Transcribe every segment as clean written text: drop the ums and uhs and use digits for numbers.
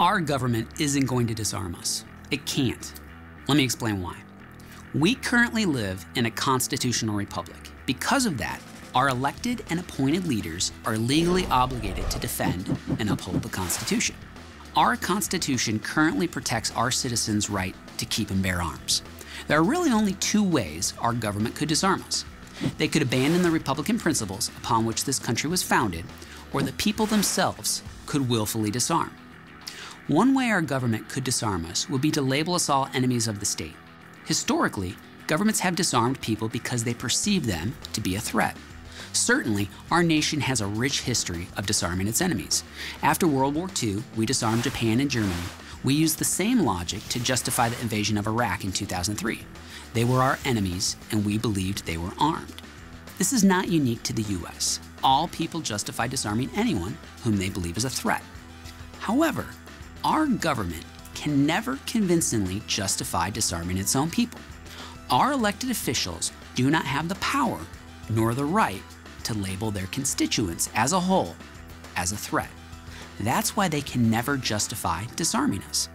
Our government isn't going to disarm us. It can't. Let me explain why. We currently live in a constitutional republic. Because of that, our elected and appointed leaders are legally obligated to defend and uphold the Constitution. Our Constitution currently protects our citizens' right to keep and bear arms. There are really only two ways our government could disarm us. They could abandon the Republican principles upon which this country was founded, or the people themselves could willfully disarm. One way our government could disarm us would be to label us all enemies of the state. Historically, governments have disarmed people because they perceive them to be a threat. Certainly, our nation has a rich history of disarming its enemies. After World War II, we disarmed Japan and Germany. We used the same logic to justify the invasion of Iraq in 2003. They were our enemies, and we believed they were armed. This is not unique to the US. All people justify disarming anyone whom they believe is a threat. However, our government can never convincingly justify disarming its own people. Our elected officials do not have the power nor the right to label their constituents as a whole as a threat. That's why they can never justify disarming us.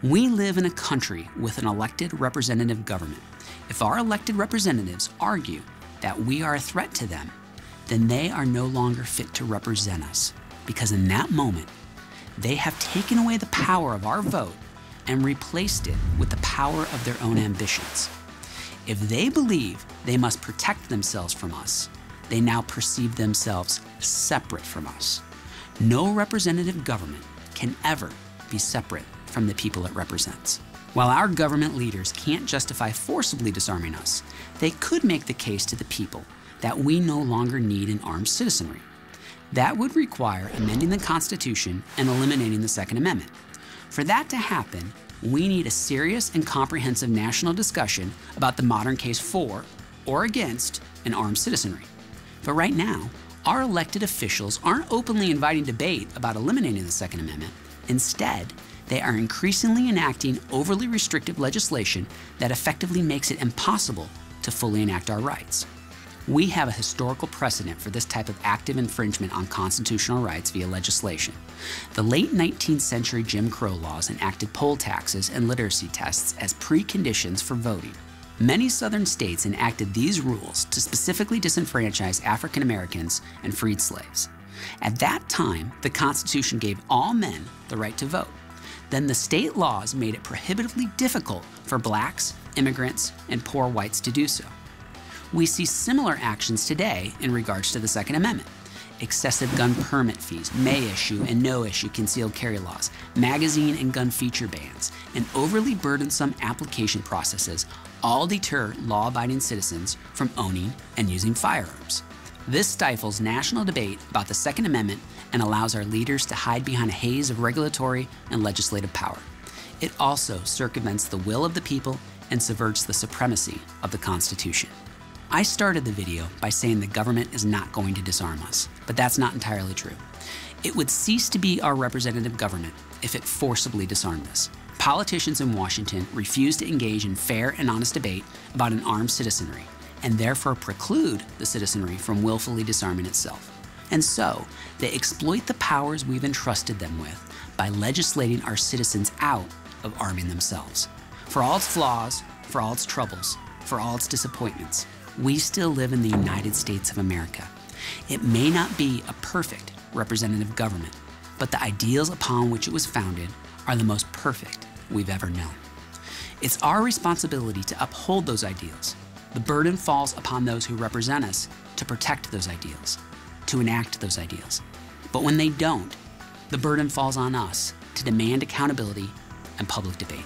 We live in a country with an elected representative government. If our elected representatives argue that we are a threat to them, then they are no longer fit to represent us, because in that moment, they have taken away the power of our vote and replaced it with the power of their own ambitions. If they believe they must protect themselves from us, they now perceive themselves separate from us. No representative government can ever be separate from the people it represents. While our government leaders can't justify forcibly disarming us, they could make the case to the people that we no longer need an armed citizenry. That would require amending the Constitution and eliminating the Second Amendment. For that to happen, we need a serious and comprehensive national discussion about the modern case for or against an armed citizenry. But right now, our elected officials aren't openly inviting debate about eliminating the Second Amendment. Instead, they are increasingly enacting overly restrictive legislation that effectively makes it impossible to fully enact our rights. We have a historical precedent for this type of active infringement on constitutional rights via legislation. The late 19th century Jim Crow laws enacted poll taxes and literacy tests as preconditions for voting. Many southern states enacted these rules to specifically disenfranchise African Americans and freed slaves. At that time, the Constitution gave all men the right to vote. Then the state laws made it prohibitively difficult for blacks, immigrants, and poor whites to do so. We see similar actions today in regards to the Second Amendment. Excessive gun permit fees, may issue and no issue concealed carry laws, magazine and gun feature bans, and overly burdensome application processes all deter law-abiding citizens from owning and using firearms. This stifles national debate about the Second Amendment and allows our leaders to hide behind a haze of regulatory and legislative power. It also circumvents the will of the people and subverts the supremacy of the Constitution. I started the video by saying the government is not going to disarm us, but that's not entirely true. It would cease to be our representative government if it forcibly disarmed us. Politicians in Washington refuse to engage in fair and honest debate about an armed citizenry, and therefore preclude the citizenry from willfully disarming itself. And so, they exploit the powers we've entrusted them with by legislating our citizens out of arming themselves. For all its flaws, for all its troubles, for all its disappointments, we still live in the United States of America. It may not be a perfect representative government, but the ideals upon which it was founded are the most perfect we've ever known. It's our responsibility to uphold those ideals. The burden falls upon those who represent us to protect those ideals, to enact those ideals. But when they don't, the burden falls on us to demand accountability and public debate.